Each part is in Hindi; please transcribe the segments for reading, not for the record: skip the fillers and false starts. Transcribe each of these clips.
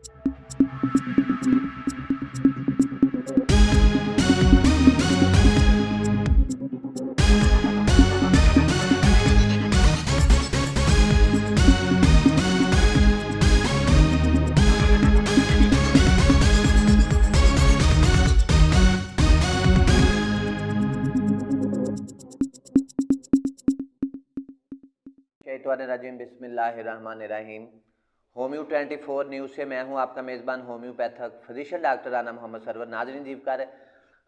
शैतानिर्रजीम बिस्मिल्लाहिर्रहमानिर्रहीम। होम्यू 24 न्यूज़ से मैं हूं आपका मेज़बान homeopathic physician doctor Rana Mohammad Sarwar. नाज़रीन जीवकार,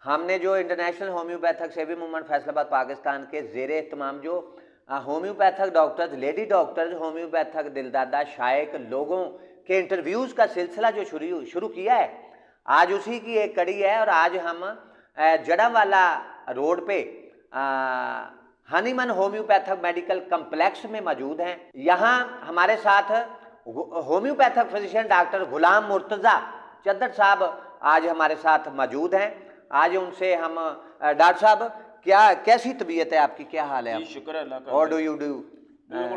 हमने जो इंटरनेशनल होम्योपैथक सेवी मूवमेंट फैसलाबाद पाकिस्तान के ज़ेरे एहतमाम जो होम्योपैथक डॉक्टर्स, लेडी डॉक्टर्स, होम्योपैथक दिलदादा शायक लोगों के इंटरव्यूज़ का सिलसिला जो शुरू किया है, आज उसी की एक कड़ी है। और आज हम जड़ावाला रोड पे हनीमन होम्योपैथक मेडिकल कम्प्लेक्स में मौजूद हैं। यहाँ हमारे साथ होम्योपैथक फिजिशियन डॉक्टर गुलाम मुर्तज़ा चद्दर साहब आज हमारे साथ मौजूद हैं। आज उनसे हम डॉक्टर साहब, कैसी तबीयत है आपकी, क्या हाल है? शुक्र अल्लाह का। और डू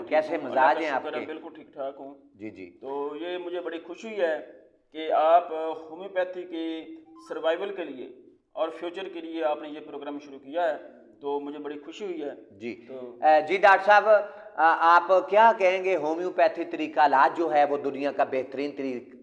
कैसे मिजाज हैं आपके? बिल्कुल ठीक ठाक हूँ जी जी। तो ये मुझे बड़ी खुशी है कि आप होम्योपैथी के सर्वाइवल के लिए और फ्यूचर के लिए आपने ये प्रोग्राम शुरू किया है, तो मुझे बड़ी खुशी हुई है जी। तो जी डॉक्टर साहब, आप क्या कहेंगे? होम्योपैथी तरीका इलाज जो है वो दुनिया का बेहतरीन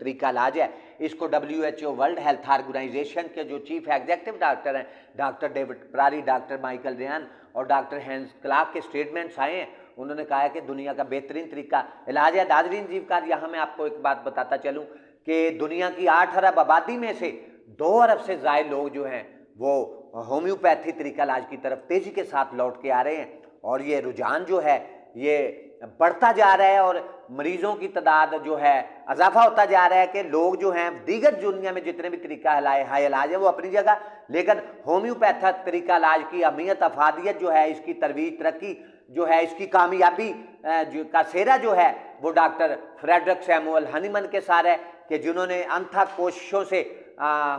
तरीका इलाज है। इसको WHO वर्ल्ड हेल्थ ऑर्गेनाइजेशन के जो चीफ एग्जीक्यूटिव डॉक्टर हैं, डॉक्टर डेविड प्रारी, डॉक्टर माइकल रेयान और डॉक्टर हैंस क्लार्क के स्टेटमेंट्स आए हैं। उन्होंने कहा है कि दुनिया का बेहतरीन तरीका इलाज है। नाज़रीन जीवकार, यहाँ मैं आपको एक बात बताता चलूँ कि दुनिया की 8 अरब आबादी में से 2 अरब से ज़्यादा लोग जो हैं वो होम्योपैथी तरीका इलाज की तरफ तेज़ी के साथ लौट के आ रहे हैं। और ये रुझान जो है ये बढ़ता जा रहा है और मरीजों की तादाद जो है इजाफा होता जा रहा है कि लोग जो हैं दीगर दुनिया में जितने भी तरीका हाई इलाज है वो अपनी जगह, लेकिन होम्योपैथक तरीका इलाज की अहमियत, अफादियत जो है, इसकी तरवीज, तरक्की जो है, इसकी कामयाबी का सेहरा जो है वो डॉक्टर फ्रेडरिक सैमुअल हनीमन के साथ है कि जिन्होंने अनथक कोशिशों से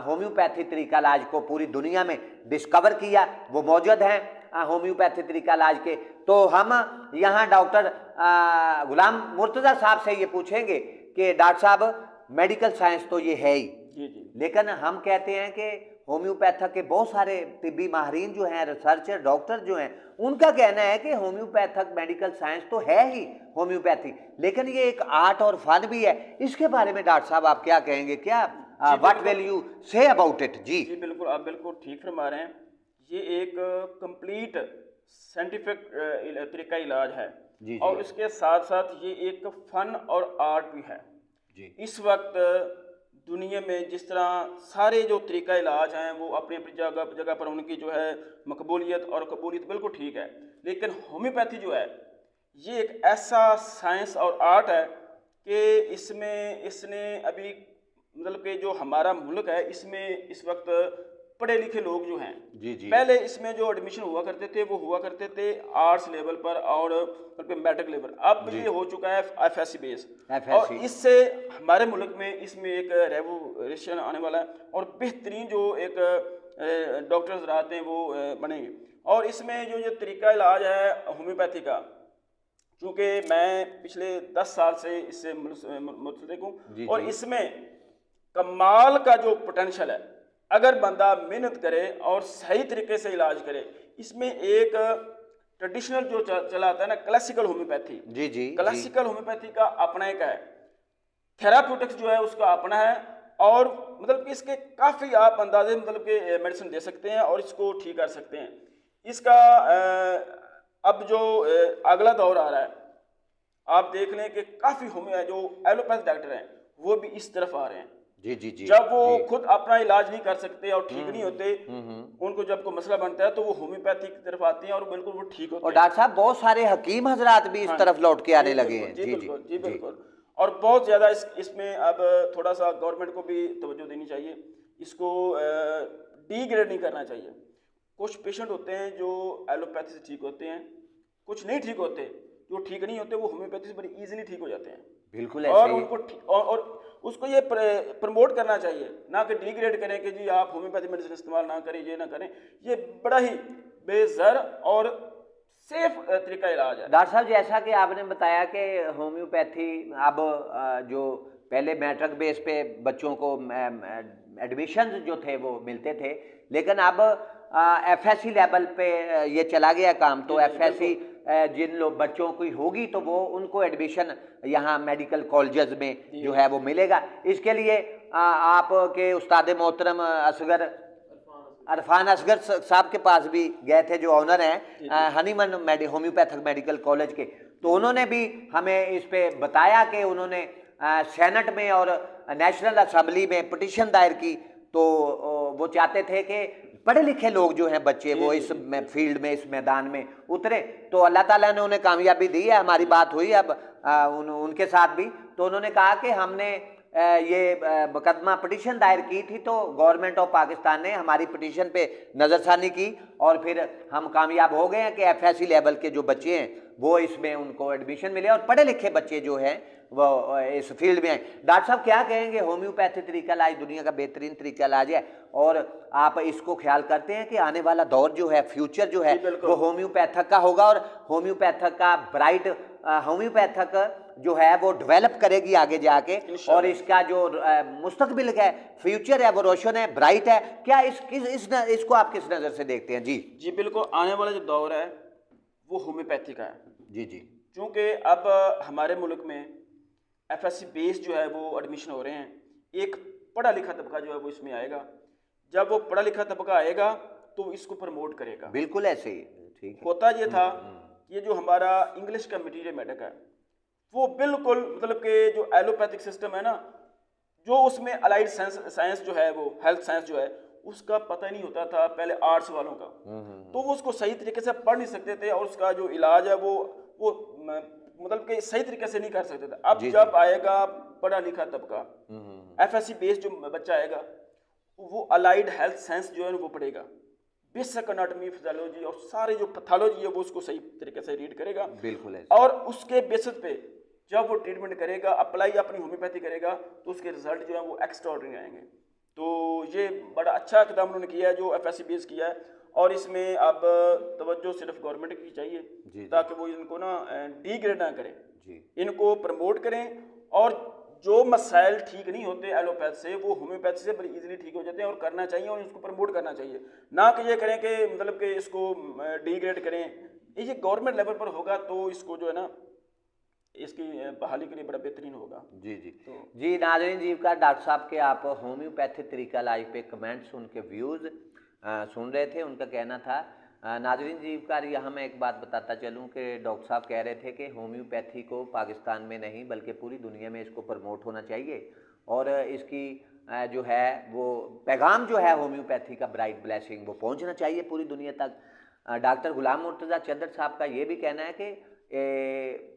होम्योपैथी तरीका इलाज को पूरी दुनिया में डिस्कवर किया। वो मौजूद हैं होम्योपैथी तरीका इलाज के। तो हम यहाँ डॉक्टर गुलाम मुर्तज़ा साहब से ये पूछेंगे कि डॉक्टर साहब, मेडिकल साइंस तो ये है ही जी, लेकिन हम कहते हैं कि होम्योपैथक के बहुत सारे तिब्बी माहिरीन जो हैं, रिसर्चर डॉक्टर जो हैं, उनका कहना है कि होम्योपैथक मेडिकल साइंस तो है ही होम्योपैथी, लेकिन ये एक आर्ट और फन भी है। इसके बारे में डॉक्टर साहब आप क्या कहेंगे? क्या what will you say about it? जी बिल्कुल, आप बिल्कुल ठीक फरमा रहे हैं। ये एक कंप्लीट साइंटिफिक तरीका इलाज है जी, और उसके साथ साथ ये एक फन और आर्ट भी है जी। इस वक्त दुनिया में जिस तरह सारे जो तरीका इलाज हैं वो अपनी अपनी जगह पर उनकी जो है मकबूलियत और कबूलियत बिल्कुल ठीक है, लेकिन होम्योपैथी जो है ये एक ऐसा साइंस और आर्ट है कि इसने अभी मतलब कि जो हमारा मुल्क है इसमें इस वक्त पढ़े लिखे लोग जो हैं जी जी। पहले इसमें जो एडमिशन हुआ करते थे वो हुआ करते थे आर्ट्स लेवल पर और मैट्रिक लेवल, अब ये हो चुका है FSC बेस। और इससे हमारे मुल्क में इसमें एक रेवोल्यूशन आने वाला है और बेहतरीन जो एक डॉक्टर्स रहते हैं वो बनेंगे। और इसमें जो ये तरीका इलाज है होम्योपैथी का, चूँकि मैं पिछले 10 साल से इससे मुतल्लिक हूँ और इसमें कमाल का जो पोटेंशियल है, अगर बंदा मेहनत करे और सही तरीके से इलाज करे, इसमें एक ट्रेडिशनल जो चला आता है ना, क्लासिकल होम्योपैथी, जी जी, क्लासिकल होम्योपैथी का अपना एक है, थेराप्यूटिक्स जो है उसका अपना है और मतलब कि इसके काफ़ी आप अंदाजे मतलब कि मेडिसिन दे सकते हैं और इसको ठीक कर सकते हैं। इसका अब जो अगला दौर आ रहा है, आप देख लें कि काफ़ी जो एलोपैथ डॉक्टर हैं वो भी इस तरफ आ रहे हैं। जी जी जी। जब वो खुद अपना इलाज नहीं कर सकते और ठीक नहीं होते, उनको जब कोई मसला बनता है तो वो होम्योपैथी की तरफ आती हैं और बिल्कुल वो ठीक होते हैं। और डॉक्टर साहब, बहुत सारे हकीम हजरात भी इस तरफ लौट के आने लगे हैं। जी बिल्कुल। और बहुत ज़्यादा इसमें अब थोड़ा सा गवर्नमेंट को भी तवज्जो देनी चाहिए, इसको डिग्रेड नहीं करना चाहिए। कुछ पेशेंट होते हैं जो एलोपैथी से ठीक होते हैं, कुछ नहीं ठीक होते, जो ठीक नहीं होते वो होम्योपैथी से बड़ी ईजिली ठीक हो जाते हैं। बिल्कुल और उनको और उसको ये प्रमोट करना चाहिए, ना कि डिग्रेड करें कि जी आप होम्योपैथी मेडिसिन इस्तेमाल ना करें, ये ना करें। ये बड़ा ही बेज़र और सेफ तरीका इलाज है। डॉक्टर साहब, जैसा कि आपने बताया कि होम्योपैथी अब जो पहले मैट्रिक बेस पे बच्चों को एडमिशन जो थे वो मिलते थे, लेकिन अब एफएससी लेवल पे ये चला गया काम। तो एफएससी जिन लोग बच्चों की होगी तो वो उनको एडमिशन यहाँ मेडिकल कॉलेजेस में जो है वो मिलेगा। इसके लिए आपके उस्ताद मोहतरम अरफान असगर साहब के पास भी गए थे, जो ऑनर हैं हनीमन होम्योपैथिक मेडिकल कॉलेज के। तो उन्होंने भी हमें इस पे बताया कि उन्होंने सेनेट में और नेशनल असेंबली में पिटीशन दायर की। तो वो चाहते थे कि पढ़े लिखे लोग जो हैं बच्चे वो इस फील्ड में, इस मैदान में उतरे। तो अल्लाह ताला ने उन्हें कामयाबी दी है। हमारी बात हुई अब उनके साथ भी, तो उन्होंने कहा कि हमने ये मुकदमा पिटीशन दायर की थी, तो गवर्नमेंट ऑफ पाकिस्तान ने हमारी पिटीशन पे नज़रसानी की और फिर हम कामयाब हो गए हैं कि एफएससी लेवल के जो बच्चे हैं वो इसमें उनको एडमिशन मिले और पढ़े लिखे बच्चे जो हैं वो इस फील्ड में आए। डॉक्टर साहब क्या कहेंगे, होम्योपैथी तरीका इलाज दुनिया का बेहतरीन तरीका इलाज है, और आप इसको ख्याल करते हैं कि आने वाला दौर जो है, फ्यूचर जो है वो होम्योपैथिक का होगा, और होम्योपैथिक का ब्राइट होम्योपैथिक जो है वो डेवलप करेगी आगे जाके, और इसका जो मुस्तकबिल है, फ्यूचर है, वो रोशन है, ब्राइट है। क्या इसको आप किस नज़र से देखते हैं? जी जी बिल्कुल, आने वाला जो दौर है वो होम्योपैथी का है। जी जी, क्योंकि अब हमारे मुल्क में एफएससी बेस जो है वो एडमिशन हो रहे हैं। एक पढ़ा लिखा तबका जो है वो इसमें आएगा। जब वो पढ़ा लिखा तबका आएगा तो इसको प्रमोट करेगा। बिल्कुल ऐसे ही ठीक है। होता ये था, ये जो हमारा इंग्लिश का मटीरियल मेडिक है वो बिल्कुल मतलब कि जो एलोपैथिक सिस्टम है ना, जो उसमें अलाइड साइंस जो है, वो हेल्थ साइंस जो है, उसका पता ही नहीं होता था पहले आर्ट्स वालों का। तो वो उसको सही तरीके से पढ़ नहीं सकते थे, और उसका जो इलाज है वो मतलब कि सही तरीके से नहीं कर सकते थे। अब जब आएगा पढ़ा लिखा तबका, एफएससी बेस जो बच्चा आएगा, वो अलाइड हेल्थ साइंस जो है वो पढ़ेगा, बेसिक एनाटॉमी, फिजियोलॉजी और सारे जो पैथोलॉजी है वो उसको सही तरीके से रीड करेगा। बिल्कुल। और उसके बेसिस पे जब वो ट्रीटमेंट करेगा, अप्लाई अपनी होम्योपैथी करेगा, तो उसके रिजल्ट जो है वो एक्स्ट्राऑर्डिनरी आएंगे। तो ये बड़ा अच्छा इक़दाम उन्होंने किया है जो एफएससी बेस किया है, और इसमें अब तवज्जो सिर्फ गवर्नमेंट की चाहिए ताकि वो इनको ना डिग्रेड ना करें, इनको प्रमोट करें, और जो मसाइल ठीक नहीं होते एलोपैथ से वो होम्योपैथी से बड़ी इजीली ठीक हो जाते हैं, और करना चाहिए और इसको प्रमोट करना चाहिए, ना कि ये करें कि मतलब कि इसको डिग्रेड करें। ये गवर्नमेंट लेवल पर होगा तो इसको जो है ना इसकी बहाली के लिए बड़ा बेहतरीन होगा। जी जी तो जी नाज़रीन, जीवकार डॉक्टर साहब के आप होम्योपैथी तरीका लाइव पे कमेंट्स, उनके व्यूज़ सुन रहे थे। उनका कहना था, नाज़रीन जीवकार, यहाँ मैं एक बात बताता चलूँ कि डॉक्टर साहब कह रहे थे कि होम्योपैथी को पाकिस्तान में नहीं बल्कि पूरी दुनिया में इसको प्रमोट होना चाहिए, और इसकी जो है वो पैगाम जो है होम्योपैथी का ब्राइट ब्लेसिंग वो पहुँचना चाहिए पूरी दुनिया तक। डॉक्टर गुलाम मुर्तज़ा चद्दर साहब का ये भी कहना है कि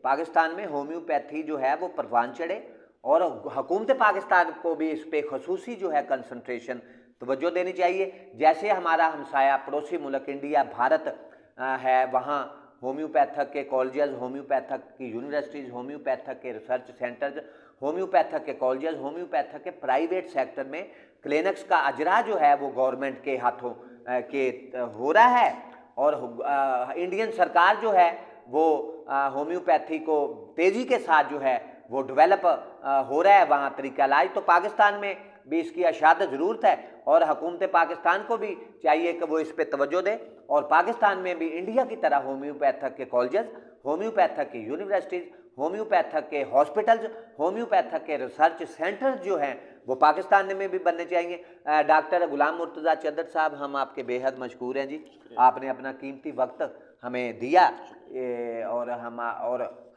पाकिस्तान में होम्योपैथी जो है वो परवान चढ़े, और हुकूमत पाकिस्तान को भी इस पे खसूसी जो है कंसंट्रेशन तवज्जो देनी चाहिए। जैसे हमारा हमसाया पड़ोसी मुल्क इंडिया भारत है, वहाँ होम्योपैथिक के कॉलेजेस, होम्योपैथिक की यूनिवर्सिटीज़, होम्योपैथिक के रिसर्च सेंटर्स, होम्योपैथिक के कॉलेजेस, होम्योपैथिक के प्राइवेट सेक्टर में क्लिनिक्स का अजरा जो है वो गवर्नमेंट के हाथों के हो रहा है, और इंडियन सरकार जो है वो होम्योपैथी को तेज़ी के साथ जो है वो डेवलप हो रहा है वहाँ तरीका इलाज। तो पाकिस्तान में भी इसकी अशाद ज़रूरत है, और हुकूमत पाकिस्तान को भी चाहिए कि वो इस पे तवज्जो दे, और पाकिस्तान में भी इंडिया की तरह होम्योपैथिक के कॉलेजेस, होम्योपैथिक की यूनिवर्सिटीज़, होम्योपैथिक के हॉस्पिटल्स, होम्योपैथिक के रिसर्च सेंटर्स जो हैं वो पाकिस्तान में भी बनने चाहिए। डॉक्टर गुलाम मुर्तज़ा चद्दर साहब, हम आपके बेहद मशकूर हैं जी, आपने अपना कीमती वक्त हमें दिया, और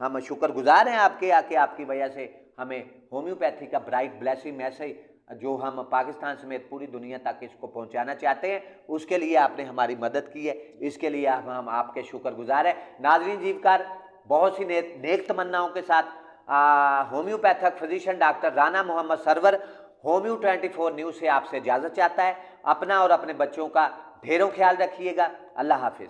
हम शुक्रगुजार हैं आपके, आके आपकी वजह से हमें होम्योपैथी का ब्राइट ब्लेसिंग मैसेज जो हम पाकिस्तान समेत पूरी दुनिया तक इसको पहुंचाना चाहते हैं, उसके लिए आपने हमारी मदद की है, इसके लिए हम आपके शुक्रगुजार हैं। नाज़रीन जीवकार, बहुत सी नेक तमन्नाओं के साथ homeopathic physician doctor Rana Mohammad Sarwar homeo 24 news से आपसे इजाज़त चाहता है। अपना और अपने बच्चों का ढेरों ख्याल रखिएगा। अल्लाह हाफिज़।